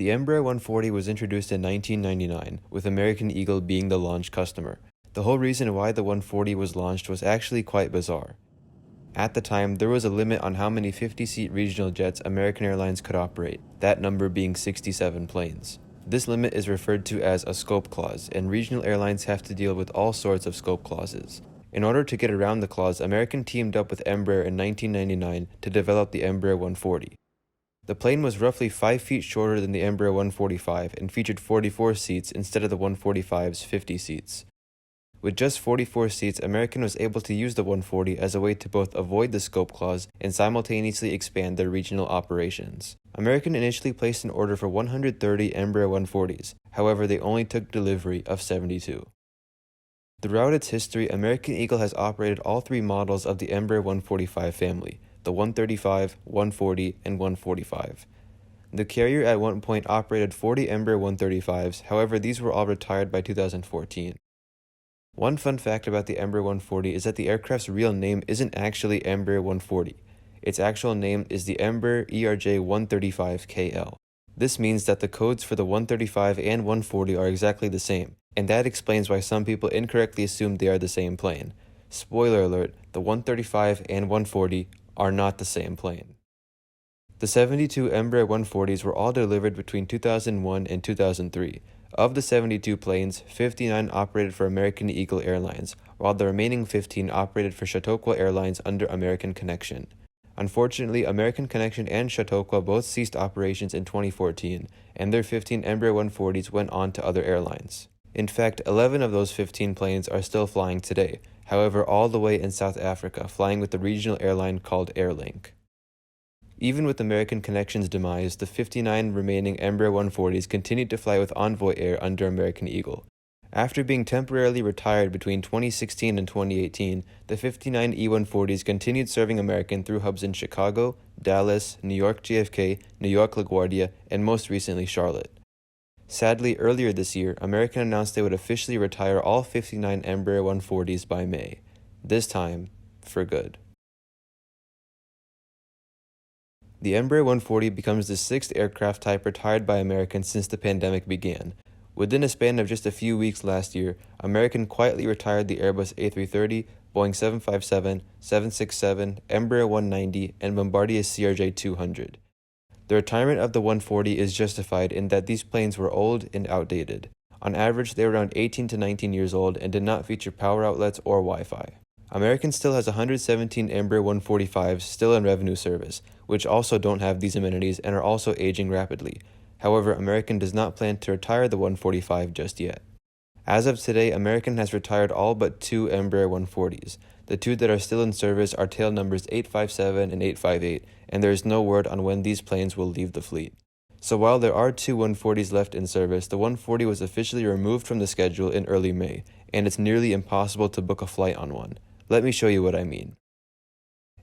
The Embraer 140 was introduced in 1999, with American Eagle being the launch customer. The whole reason why the 140 was launched was actually quite bizarre. At the time, there was a limit on how many 50-seat regional jets American Airlines could operate, that number being 67 planes. This limit is referred to as a scope clause, and regional airlines have to deal with all sorts of scope clauses. In order to get around the clause, American teamed up with Embraer in 1999 to develop the Embraer 140. The plane was roughly 5 feet shorter than the Embraer 145 and featured 44 seats instead of the 145's 50 seats. With just 44 seats, American was able to use the 140 as a way to both avoid the scope clause and simultaneously expand their regional operations. American initially placed an order for 130 Embraer 140s, however they only took delivery of 72. Throughout its history, American Eagle has operated all three models of the Embraer 145 family, the 135, 140, and 145. The carrier at one point operated 40 Embraer 135s, however these were all retired by 2014. One fun fact about the Embraer 140 is that the aircraft's real name isn't actually Embraer 140. Its actual name is the Embraer ERJ 135KL. This means that the codes for the 135 and 140 are exactly the same, and that explains why some people incorrectly assume they are the same plane. Spoiler alert, the 135 and 140 are not the same plane. The 72 Embraer 140s were all delivered between 2001 and 2003. Of the 72 planes, 59 operated for American Eagle Airlines, while the remaining 15 operated for Chautauqua Airlines under American Connection. Unfortunately, American Connection and Chautauqua both ceased operations in 2014, and their 15 Embraer 140s went on to other airlines. In fact, 11 of those 15 planes are still flying today, however all the way in South Africa, flying with the regional airline called Airlink. Even with American Connection's demise, the 59 remaining Embraer 140s continued to fly with Envoy Air under American Eagle. After being temporarily retired between 2016 and 2018, the 59 E140s continued serving American through hubs in Chicago, Dallas, New York JFK, New York LaGuardia, and most recently Charlotte. Sadly, earlier this year, American announced they would officially retire all 59 Embraer 140s by May. This time, for good. The Embraer 140 becomes the sixth aircraft type retired by American since the pandemic began. Within a span of just a few weeks last year, American quietly retired the Airbus A330, Boeing 757, 767, Embraer 190, and Bombardier CRJ200. The retirement of the 140 is justified in that these planes were old and outdated. On average, they were around 18 to 19 years old and did not feature power outlets or Wi-Fi. American still has 117 Embraer 145s still in revenue service, which also don't have these amenities and are also aging rapidly. However, American does not plan to retire the 145 just yet. As of today, American has retired all but 2 Embraer 140s. The 2 that are still in service are tail numbers 857 and 858, and there is no word on when these planes will leave the fleet. So while there are 2 140s left in service, the 140 was officially removed from the schedule in early May, and it's nearly impossible to book a flight on one. Let me show you what I mean.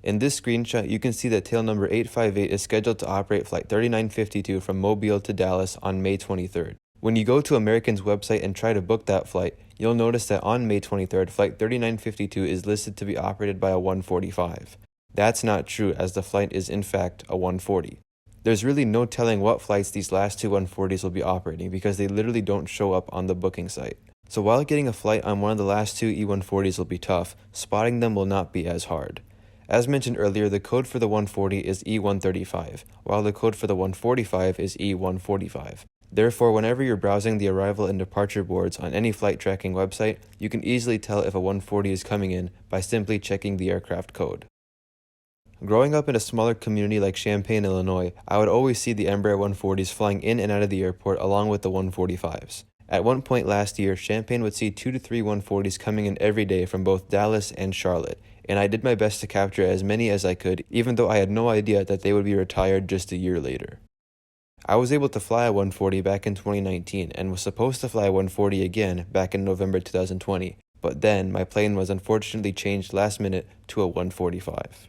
In this screenshot, you can see that tail number 858 is scheduled to operate flight 3952 from Mobile to Dallas on May 23rd. When you go to American's website and try to book that flight, you'll notice that on May 23rd, flight 3952 is listed to be operated by a 145. That's not true, as the flight is in fact a 140. There's really no telling what flights these last 2 140s will be operating because they literally don't show up on the booking site. So while getting a flight on one of the last 2 E140s will be tough, spotting them will not be as hard. As mentioned earlier, the code for the 140 is E135, while the code for the 145 is E145. Therefore, whenever you're browsing the arrival and departure boards on any flight tracking website, you can easily tell if a 140 is coming in by simply checking the aircraft code. Growing up in a smaller community like Champaign, Illinois, I would always see the Embraer 140s flying in and out of the airport along with the 145s. At one point last year, Champaign would see 2 to 3 140s coming in every day from both Dallas and Charlotte, and I did my best to capture as many as I could, even though I had no idea that they would be retired just a year later. I was able to fly a 140 back in 2019 and was supposed to fly a 140 again back in November 2020, but then my plane was unfortunately changed last minute to a 145.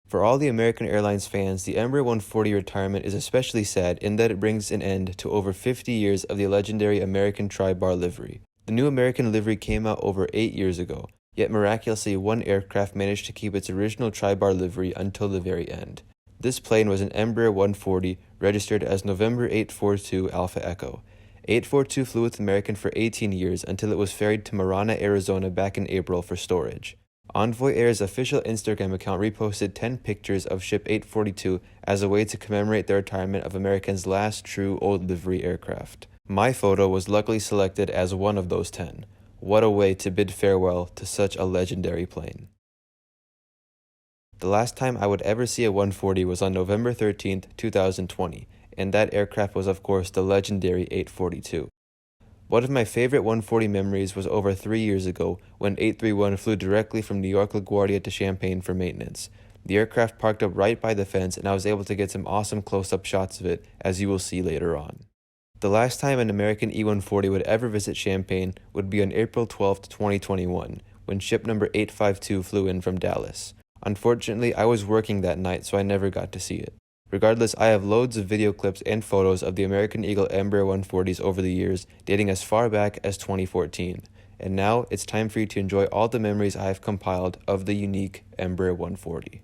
For all the American Airlines fans, the Embraer 140 retirement is especially sad in that it brings an end to over 50 years of the legendary American tri-bar livery. The new American livery came out over 8 years ago, yet miraculously one aircraft managed to keep its original tri-bar livery until the very end. This plane was an Embraer 140 registered as November 842 Alpha Echo. 842 flew with American for 18 years until it was ferried to Marana, Arizona back in April for storage. Envoy Air's official Instagram account reposted 10 pictures of Ship 842 as a way to commemorate the retirement of American's last true old livery aircraft. My photo was luckily selected as one of those 10. What a way to bid farewell to such a legendary plane. The last time I would ever see a 140 was on November 13, 2020, and that aircraft was of course the legendary 842. One of my favorite 140 memories was over 3 years ago when 831 flew directly from New York LaGuardia to Champaign for maintenance. The aircraft parked up right by the fence and I was able to get some awesome close-up shots of it, as you will see later on. The last time an American E140 would ever visit Champaign would be on April 12, 2021, when ship number 852 flew in from Dallas. Unfortunately, I was working that night, so I never got to see it. Regardless, I have loads of video clips and photos of the American Eagle Embraer 140s over the years, dating as far back as 2014. And now, it's time for you to enjoy all the memories I have compiled of the unique Embraer 140.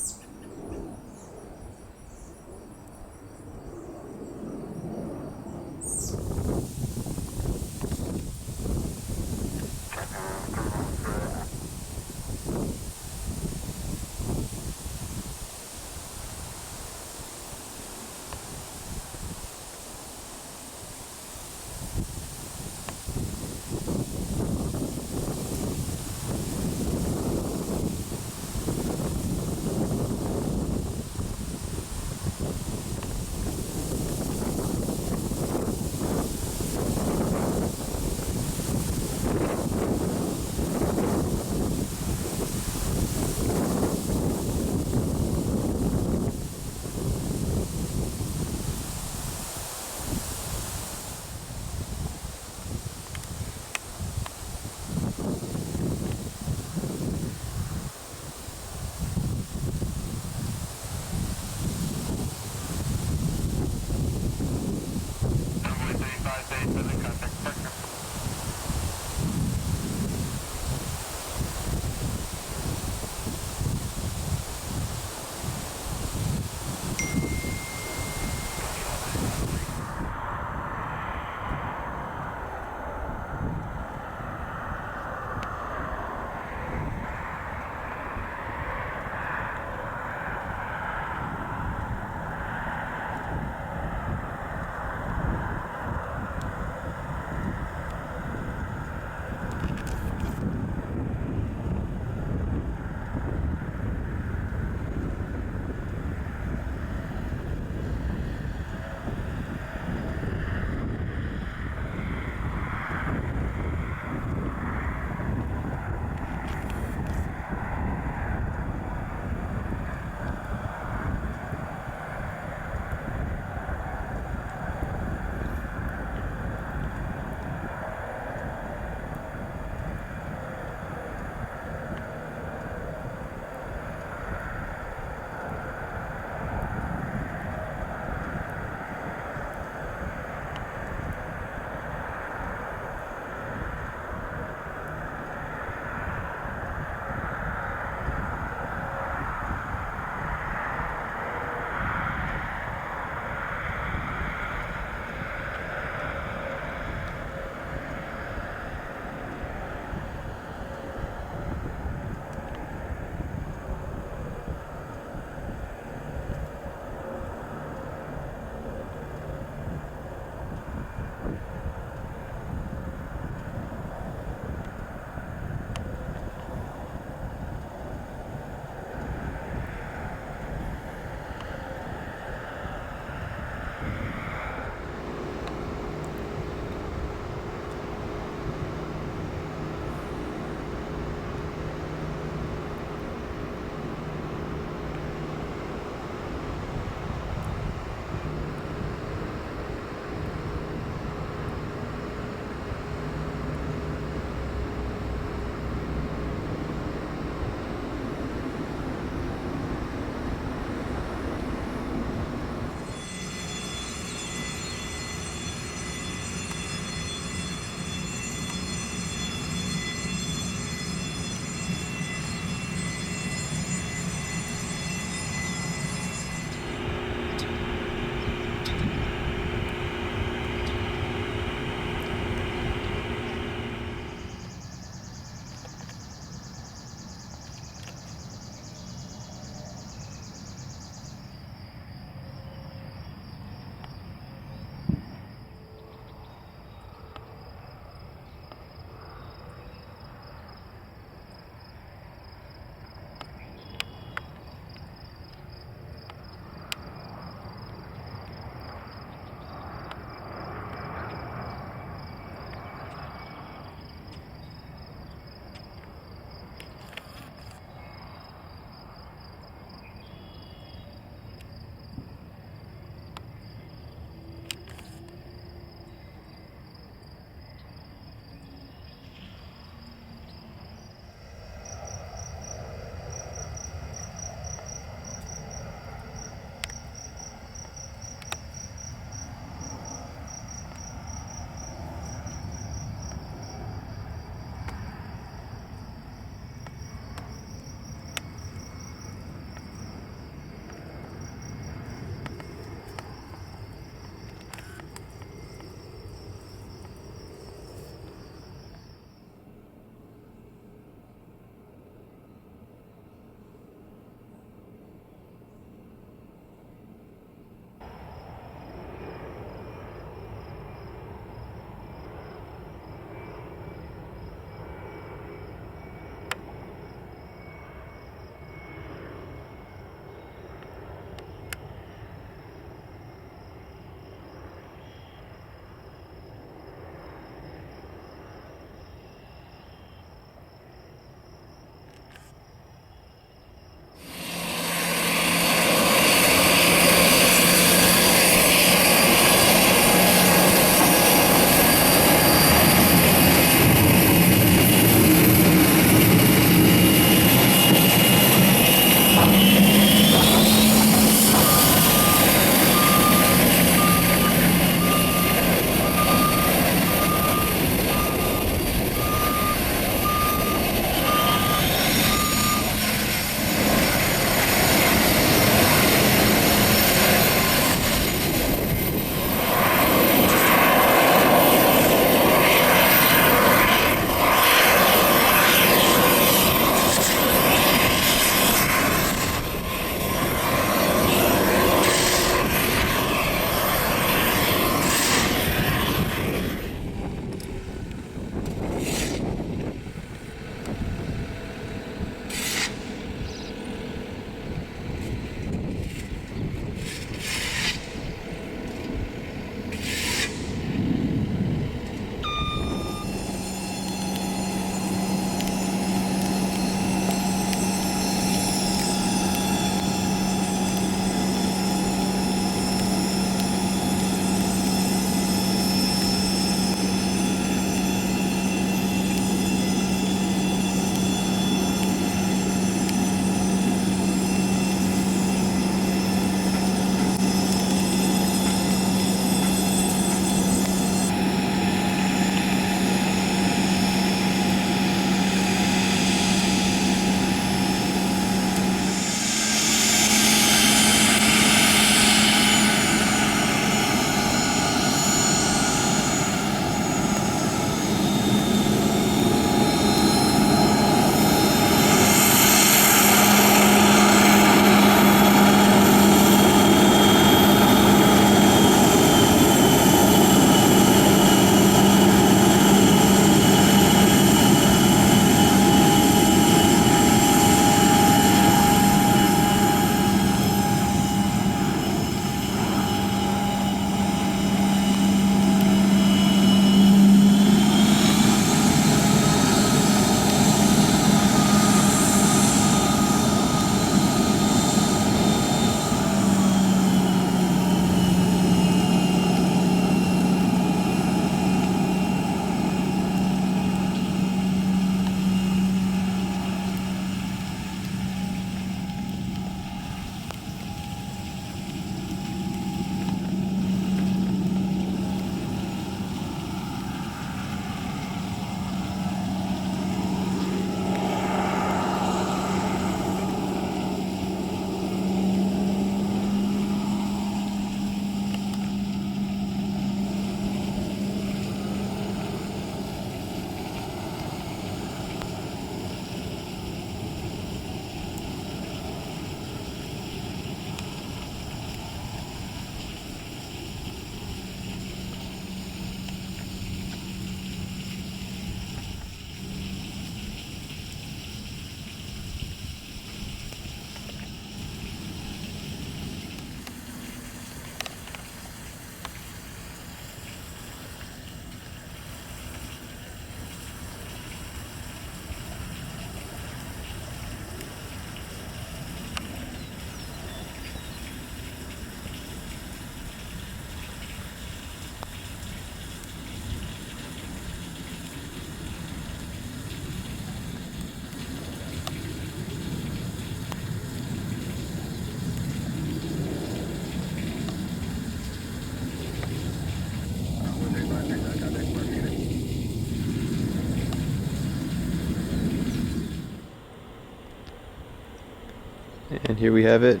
And here we have it.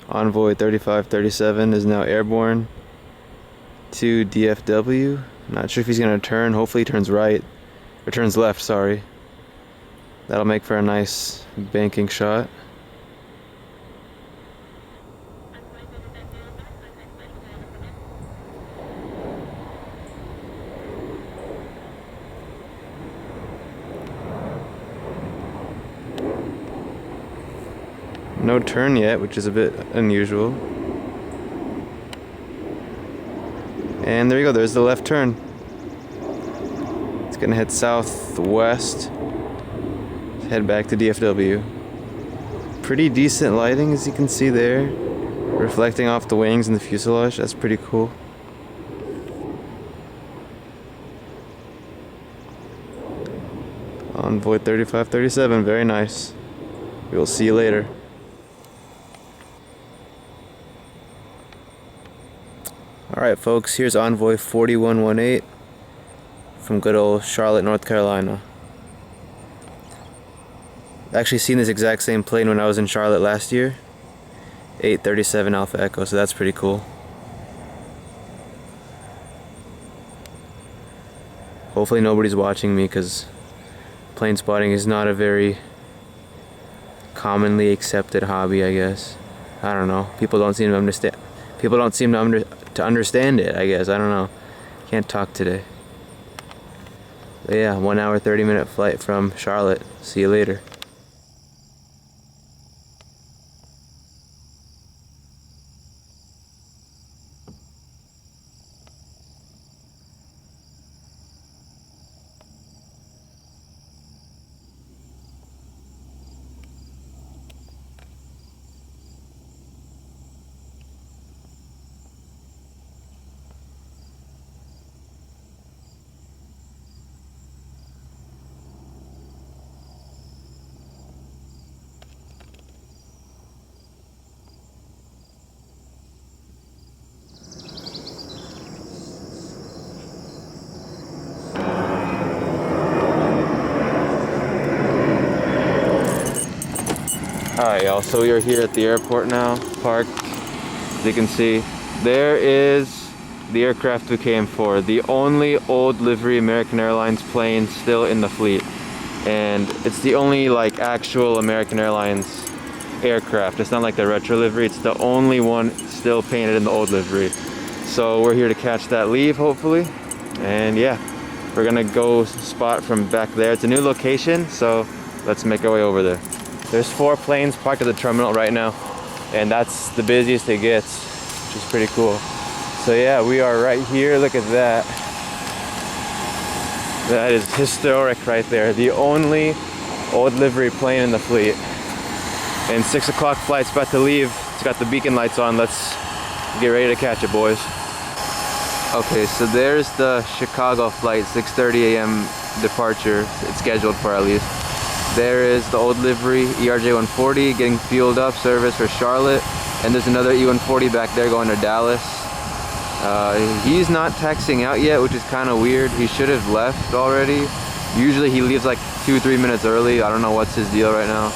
Envoy 3537 is now airborne to DFW. Not sure if he's gonna turn. Hopefully he turns right, or turns left, sorry. That'll make for a nice banking shot. No turn yet, which is a bit unusual. And there you go, there's the left turn. It's gonna head southwest. Head back to DFW. Pretty decent lighting, as you can see there. Reflecting off the wings and the fuselage, that's pretty cool. Envoy 3537, very nice. We will see you later. Alright folks, here's Envoy 4118 from good old Charlotte, North Carolina. I've actually seen this exact same plane when I was in Charlotte last year. 837 Alpha Echo, so that's pretty cool. Hopefully nobody's watching me, because plane spotting is not a very commonly accepted hobby, I guess. I don't know. People don't seem to understand. People don't seem to understand it, I guess. I don't know. Can't talk today. But yeah, 1 hour 30-minute flight from Charlotte. See you later. Alright y'all, so we are here at the airport now, parked. As you can see, there is the aircraft we came for. The only old livery American Airlines plane still in the fleet. And it's the only like actual American Airlines aircraft. It's not like the retro livery, it's the only one still painted in the old livery. So we're here to catch that leave, hopefully. And yeah, we're gonna go spot from back there. It's a new location, so let's make our way over there. There's 4 planes parked at the terminal right now, and that's the busiest it gets, which is pretty cool. So yeah, we are right here. Look at that. That is historic right there. The only old livery plane in the fleet. And 6 o'clock flight's about to leave. It's got the beacon lights on. Let's get ready to catch it, boys. Okay, so there's the Chicago flight, 6:30 a.m. departure. It's scheduled for at least. There is the old livery ERJ140 getting fueled up, service for Charlotte. And there's another E140 back there going to Dallas. He's not taxiing out yet, which is kind of weird. He should have left already. Usually he leaves like 2-3 minutes early. I don't know what's his deal right now.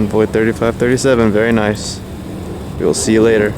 Envoy 3537, very nice. We will see you later.